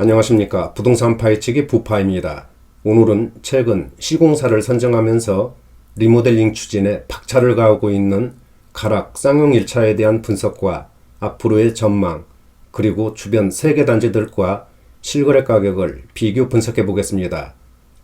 안녕하십니까. 부동산 파헤치기 부파입니다. 오늘은 최근 시공사를 선정하면서 리모델링 추진에 박차를 가하고 있는 가락 쌍용 1차에 대한 분석과 앞으로의 전망, 그리고 주변 3개 단지들과 실거래 가격을 비교 분석해 보겠습니다.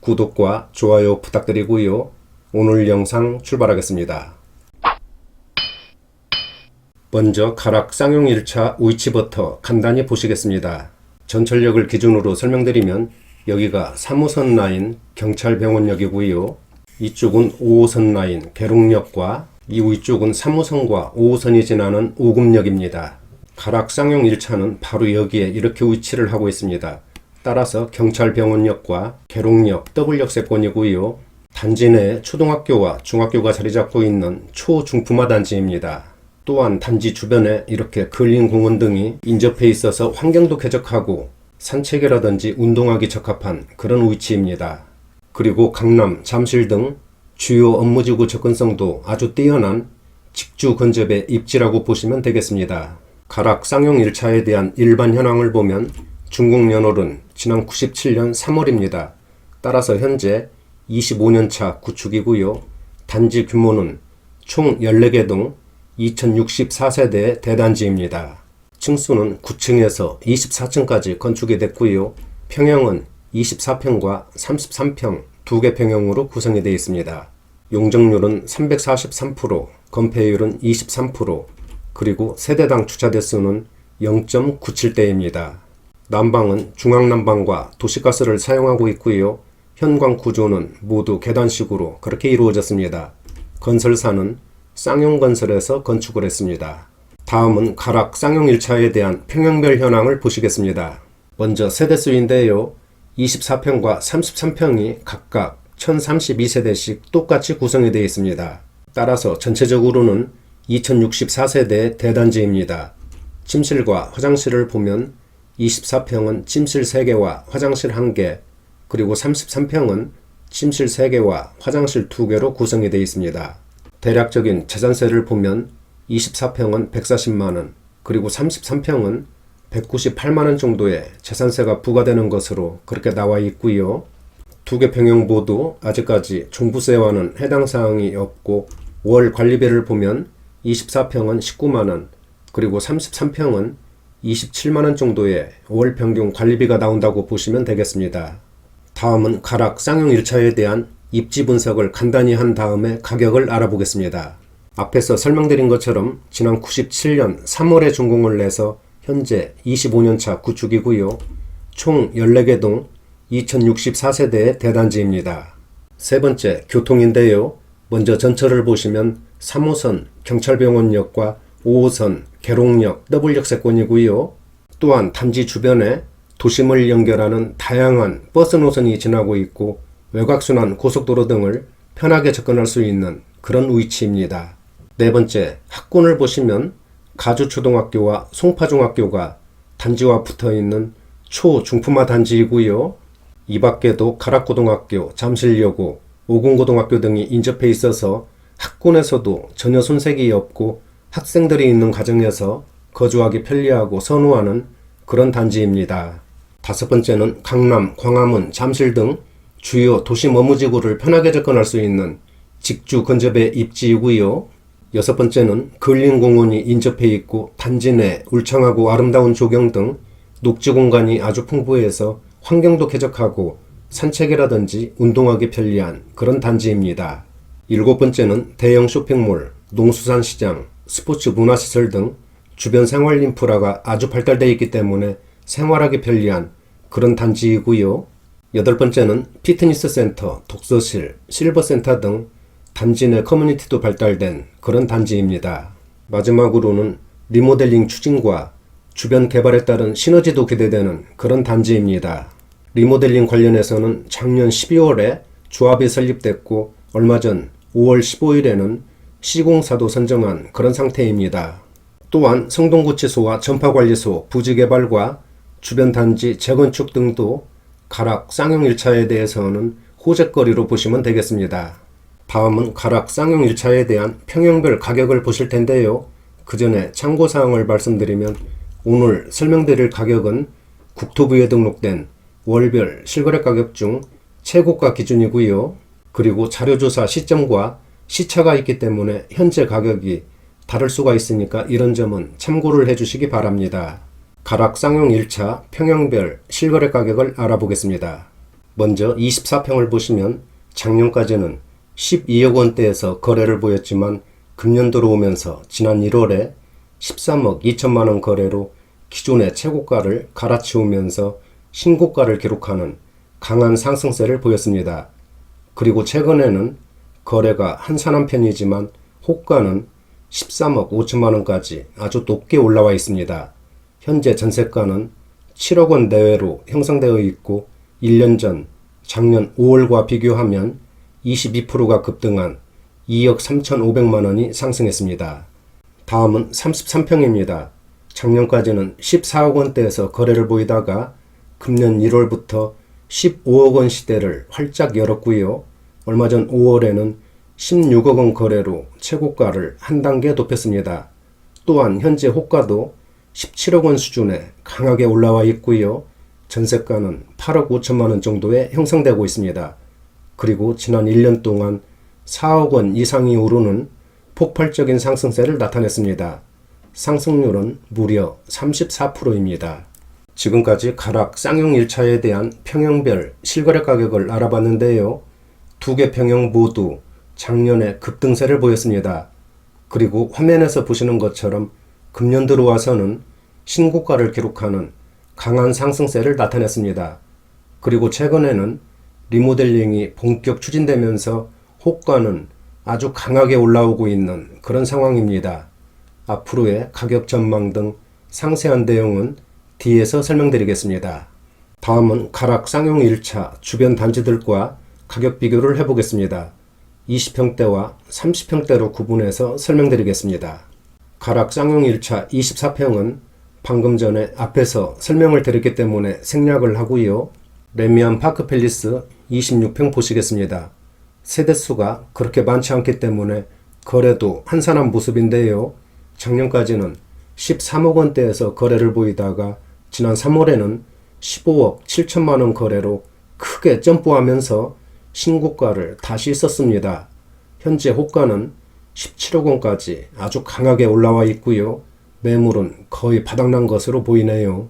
구독과 좋아요 부탁드리고요. 오늘 영상 출발하겠습니다. 먼저 가락 쌍용 1차 위치부터 간단히 보시겠습니다. 전철역을 기준으로 설명드리면 여기가 3호선 라인 경찰병원역이고요. 이쪽은 5호선 라인 계룡역과 이 위쪽은 3호선과 5호선이 지나는 오금역입니다. 가락 쌍용 1차는 바로 여기에 이렇게 위치를 하고 있습니다. 따라서 경찰병원역과 계룡역 더블역세권이고요. 단지 내에 초등학교와 중학교가 자리잡고 있는 초중품화 단지입니다. 또한 단지 주변에 이렇게 근린 공원 등이 인접해 있어서 환경도 쾌적하고 산책이라든지 운동하기 적합한 그런 위치입니다. 그리고 강남, 잠실 등 주요 업무지구 접근성도 아주 뛰어난 직주 근접의 입지라고 보시면 되겠습니다. 가락 쌍용 1차에 대한 일반 현황을 보면 준공연월은 지난 97년 3월입니다. 따라서 현재 25년차 구축이고요. 단지 규모는 총 14개 동 2064세대의 대단지입니다. 층수는 9층에서 24층까지 건축이 됐고요. 평형은 24평과 33평 2개 평형으로 구성이 되어 있습니다. 용적률은 343%, 건폐율은 23%, 그리고 세대당 주차 대수는 0.97대입니다. 난방은 중앙난방과 도시가스를 사용하고 있고요. 현관 구조는 모두 계단식으로 그렇게 이루어졌습니다. 건설사는 쌍용건설에서 건축을 했습니다. 다음은 가락 쌍용 1차에 대한 평형별 현황을 보시겠습니다. 먼저 세대수인데요. 24평과 33평이 각각 1032세대씩 똑같이 구성이 되어 있습니다. 따라서 전체적으로는 2064세대의 대단지입니다. 침실과 화장실을 보면 24평은 침실 3개와 화장실 1개, 그리고 33평은 침실 3개와 화장실 2개로 구성이 되어 있습니다. 대략적인 재산세를 보면 24평은 140만원, 그리고 33평은 198만원 정도의 재산세가 부과되는 것으로 그렇게 나와 있고요. 2개 평형 모두 아직까지 종부세와는 해당 사항이 없고 월 관리비를 보면 24평은 19만원, 그리고 33평은 27만원 정도의 월 평균 관리비가 나온다고 보시면 되겠습니다. 다음은 가락 쌍용 1차에 대한 입지 분석을 간단히 한 다음에 가격을 알아보겠습니다. 앞에서 설명드린 것처럼 지난 97년 3월에 준공을 내서 현재 25년차 구축이고요. 총 14개 동 2064세대의 대단지입니다. 세 번째, 교통인데요. 먼저 전철을 보시면 3호선 경찰병원역과 5호선 계룡역 더블역세권이고요. 또한 단지 주변에 도심을 연결하는 다양한 버스 노선이 지나고 있고 외곽순환 고속도로 등을 편하게 접근할 수 있는 그런 위치입니다. 네 번째, 학군을 보시면 가주초등학교와 송파중학교가 단지와 붙어있는 초중품화 단지이고요. 이 밖에도 가락고등학교, 잠실여고, 오군고등학교 등이 인접해 있어서 학군에서도 전혀 손색이 없고 학생들이 있는 가정에서 거주하기 편리하고 선호하는 그런 단지입니다. 다섯 번째는 강남, 광화문, 잠실 등 주요 도심 업무지구를 편하게 접근할 수 있는 직주 근접의 입지이고요. 여섯 번째는 근린 공원이 인접해 있고 단지 내 울창하고 아름다운 조경 등 녹지 공간이 아주 풍부해서 환경도 쾌적하고 산책이라든지 운동하기 편리한 그런 단지입니다. 일곱 번째는 대형 쇼핑몰, 농수산시장, 스포츠 문화시설 등 주변 생활 인프라가 아주 발달되어 있기 때문에 생활하기 편리한 그런 단지이고요. 여덟 번째는 피트니스 센터, 독서실, 실버센터 등 단지 내 커뮤니티도 발달된 그런 단지입니다. 마지막으로는 리모델링 추진과 주변 개발에 따른 시너지도 기대되는 그런 단지입니다. 리모델링 관련해서는 작년 12월에 조합이 설립됐고 얼마 전 5월 15일에는 시공사도 선정한 그런 상태입니다. 또한 성동구치소와 전파관리소 부지개발과 주변 단지 재건축 등도 가락 쌍용 1차에 대해서는 호재거리로 보시면 되겠습니다. 다음은 가락 쌍용 1차에 대한 평형별 가격을 보실 텐데요. 그 전에 참고사항을 말씀드리면 오늘 설명드릴 가격은 국토부에 등록된 월별 실거래 가격 중 최고가 기준이고요. 그리고 자료조사 시점과 시차가 있기 때문에 현재 가격이 다를 수가 있으니까 이런 점은 참고를 해주시기 바랍니다. 가락 쌍용 1차 평형별 실거래 가격을 알아보겠습니다. 먼저 24평을 보시면 작년까지는 12억 원대에서 거래를 보였지만 금년 들어오면서 지난 1월에 13억 2천만 원 거래로 기존의 최고가를 갈아치우면서 신고가를 기록하는 강한 상승세를 보였습니다. 그리고 최근에는 거래가 한산한 편이지만 호가는 13억 5천만 원까지 아주 높게 올라와 있습니다. 현재 전세가는 7억 원 내외로 형성되어 있고 1년 전 작년 5월과 비교하면 22%가 급등한 2억 3,500만 원이 상승했습니다. 다음은 33평입니다. 작년까지는 14억 원대에서 거래를 보이다가 금년 1월부터 15억 원 시대를 활짝 열었고요. 얼마 전 5월에는 16억 원 거래로 최고가를 한 단계 높였습니다. 또한 현재 호가도 17억 원 수준에 강하게 올라와 있고요. 전세가는 8억 5천만 원 정도에 형성되고 있습니다. 그리고 지난 1년 동안 4억 원 이상이 오르는 폭발적인 상승세를 나타냈습니다. 상승률은 무려 34%입니다. 지금까지 가락 쌍용 1차에 대한 평형별 실거래 가격을 알아봤는데요. 두 개 평형 모두 작년에 급등세를 보였습니다. 그리고 화면에서 보시는 것처럼 금년 들어와서는 신고가를 기록하는 강한 상승세를 나타냈습니다. 그리고 최근에는 리모델링이 본격 추진되면서 호가는 아주 강하게 올라오고 있는 그런 상황입니다. 앞으로의 가격 전망 등 상세한 내용은 뒤에서 설명드리겠습니다. 다음은 가락 쌍용 1차 주변 단지들과 가격 비교를 해보겠습니다. 20평대와 30평대로 구분해서 설명드리겠습니다. 가락 쌍용 1차 24평은 방금 전에 앞에서 설명을 드렸기 때문에 생략을 하고요. 레미안 파크팰리스 26평 보시겠습니다. 세대수가 그렇게 많지 않기 때문에 거래도 한산한 모습인데요. 작년까지는 13억 원대에서 거래를 보이다가 지난 3월에는 15억 7천만 원 거래로 크게 점프하면서 신고가를 다시 썼습니다. 현재 호가는 17억 원까지 아주 강하게 올라와 있고요. 매물은 거의 바닥난 것으로 보이네요.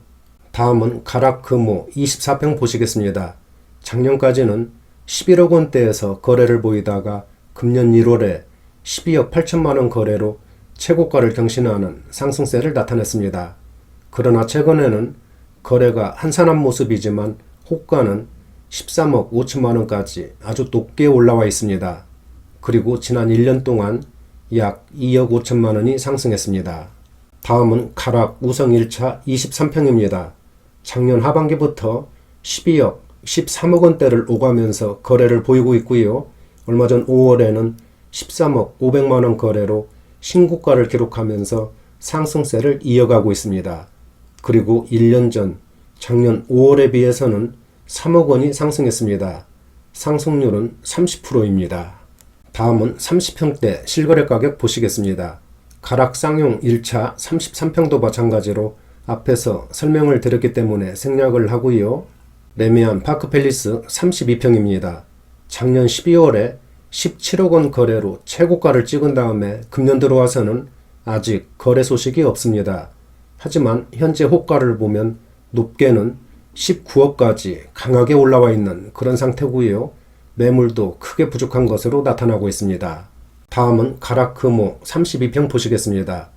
다음은 가락 금호 24평 보시겠습니다. 작년까지는 11억 원대에서 거래를 보이다가 금년 1월에 12억 8천만 원 거래로 최고가를 경신하는 상승세를 나타냈습니다. 그러나 최근에는 거래가 한산한 모습이지만 호가는 13억 5천만 원까지 아주 높게 올라와 있습니다. 그리고 지난 1년 동안 약 2억 5천만 원이 상승했습니다. 다음은 가락 우성 1차 23평입니다. 작년 하반기부터 12억, 13억 원대를 오가면서 거래를 보이고 있고요. 얼마 전 5월에는 13억 5백만 원 거래로 신고가를 기록하면서 상승세를 이어가고 있습니다. 그리고 1년 전 작년 5월에 비해서는 3억 원이 상승했습니다. 상승률은 30%입니다. 다음은 30평대 실거래 가격 보시겠습니다. 가락 쌍용 1차 33평도 마찬가지로 앞에서 설명을 드렸기 때문에 생략을 하고요. 레미안 파크팰리스 32평입니다. 작년 12월에 17억 원 거래로 최고가를 찍은 다음에 금년 들어와서는 아직 거래 소식이 없습니다. 하지만 현재 호가를 보면 높게는 19억까지 강하게 올라와 있는 그런 상태고요. 매물도 크게 부족한 것으로 나타나고 있습니다. 다음은 가락 금호 32평 보시겠습니다.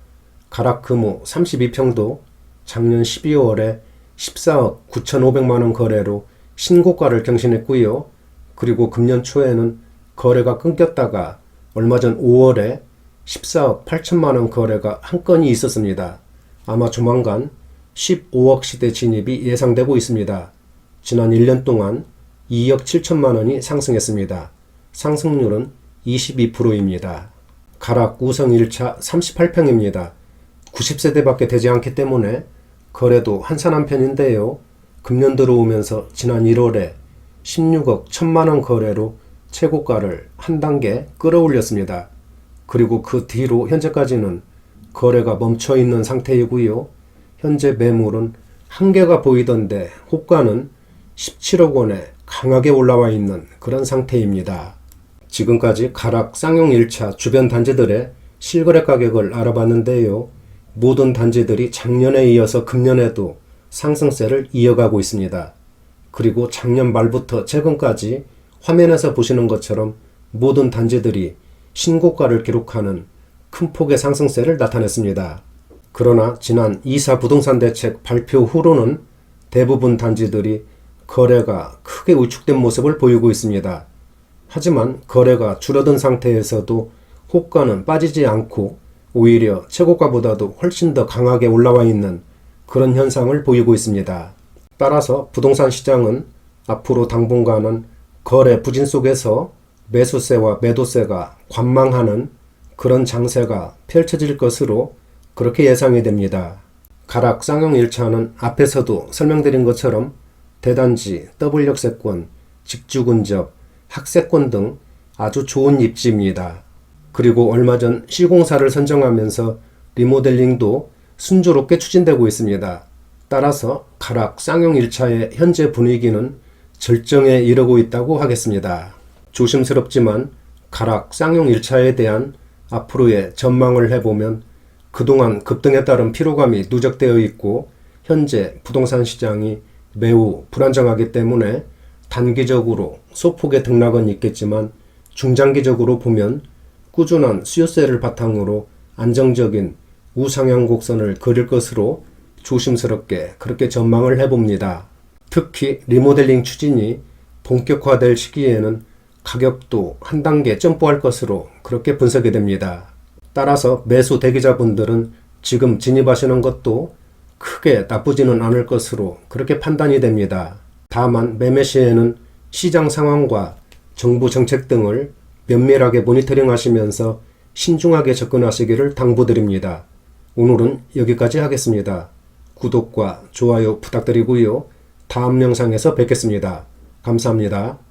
가락 금호 32평도 작년 12월에 14억 9,500만 원 거래로 신고가를 경신했고요. 그리고 금년 초에는 거래가 끊겼다가 얼마 전 5월에 14억 8천만 원 거래가 한 건이 있었습니다. 아마 조만간 15억 시대 진입이 예상되고 있습니다. 지난 1년 동안 2억 7천만 원이 상승했습니다. 상승률은 22%입니다. 가락 우성 1차 38평입니다. 90세대밖에 되지 않기 때문에 거래도 한산한 편인데요. 금년 들어오면서 지난 1월에 16억 1천만 원 거래로 최고가를 한 단계 끌어올렸습니다. 그리고 그 뒤로 현재까지는 거래가 멈춰 있는 상태이고요. 현재 매물은 한계가 보이던데 호가는 17억 원에 강하게 올라와 있는 그런 상태입니다. 지금까지 가락 쌍용 1차 주변 단지들의 실거래 가격을 알아봤는데요. 모든 단지들이 작년에 이어서 금년에도 상승세를 이어가고 있습니다. 그리고 작년 말부터 최근까지 화면에서 보시는 것처럼 모든 단지들이 신고가를 기록하는 큰 폭의 상승세를 나타냈습니다. 그러나 지난 2사 부동산 대책 발표 후로는 대부분 단지들이 거래가 크게 위축된 모습을 보이고 있습니다. 하지만 거래가 줄어든 상태에서도 호가는 빠지지 않고 오히려 최고가보다도 훨씬 더 강하게 올라와 있는 그런 현상을 보이고 있습니다. 따라서 부동산 시장은 앞으로 당분간은 거래 부진 속에서 매수세와 매도세가 관망하는 그런 장세가 펼쳐질 것으로 그렇게 예상이 됩니다. 가락 쌍용 1차는 앞에서도 설명드린 것처럼 대단지, 더블역세권, 직주근접, 학세권 등 아주 좋은 입지입니다. 그리고 얼마 전 시공사를 선정하면서 리모델링도 순조롭게 추진되고 있습니다. 따라서 가락 쌍용 1차의 현재 분위기는 절정에 이르고 있다고 하겠습니다. 조심스럽지만 가락 쌍용 1차에 대한 앞으로의 전망을 해보면 그동안 급등에 따른 피로감이 누적되어 있고 현재 부동산 시장이 매우 불안정하기 때문에 단기적으로 소폭의 등락은 있겠지만 중장기적으로 보면 꾸준한 수요세를 바탕으로 안정적인 우상향 곡선을 그릴 것으로 조심스럽게 그렇게 전망을 해봅니다. 특히 리모델링 추진이 본격화될 시기에는 가격도 한 단계 점프할 것으로 그렇게 분석이 됩니다. 따라서 매수 대기자분들은 지금 진입하시는 것도 크게 나쁘지는 않을 것으로 그렇게 판단이 됩니다. 다만 매매 시에는 시장 상황과 정부 정책 등을 면밀하게 모니터링 하시면서 신중하게 접근하시기를 당부드립니다. 오늘은 여기까지 하겠습니다. 구독과 좋아요 부탁드리고요. 다음 영상에서 뵙겠습니다. 감사합니다.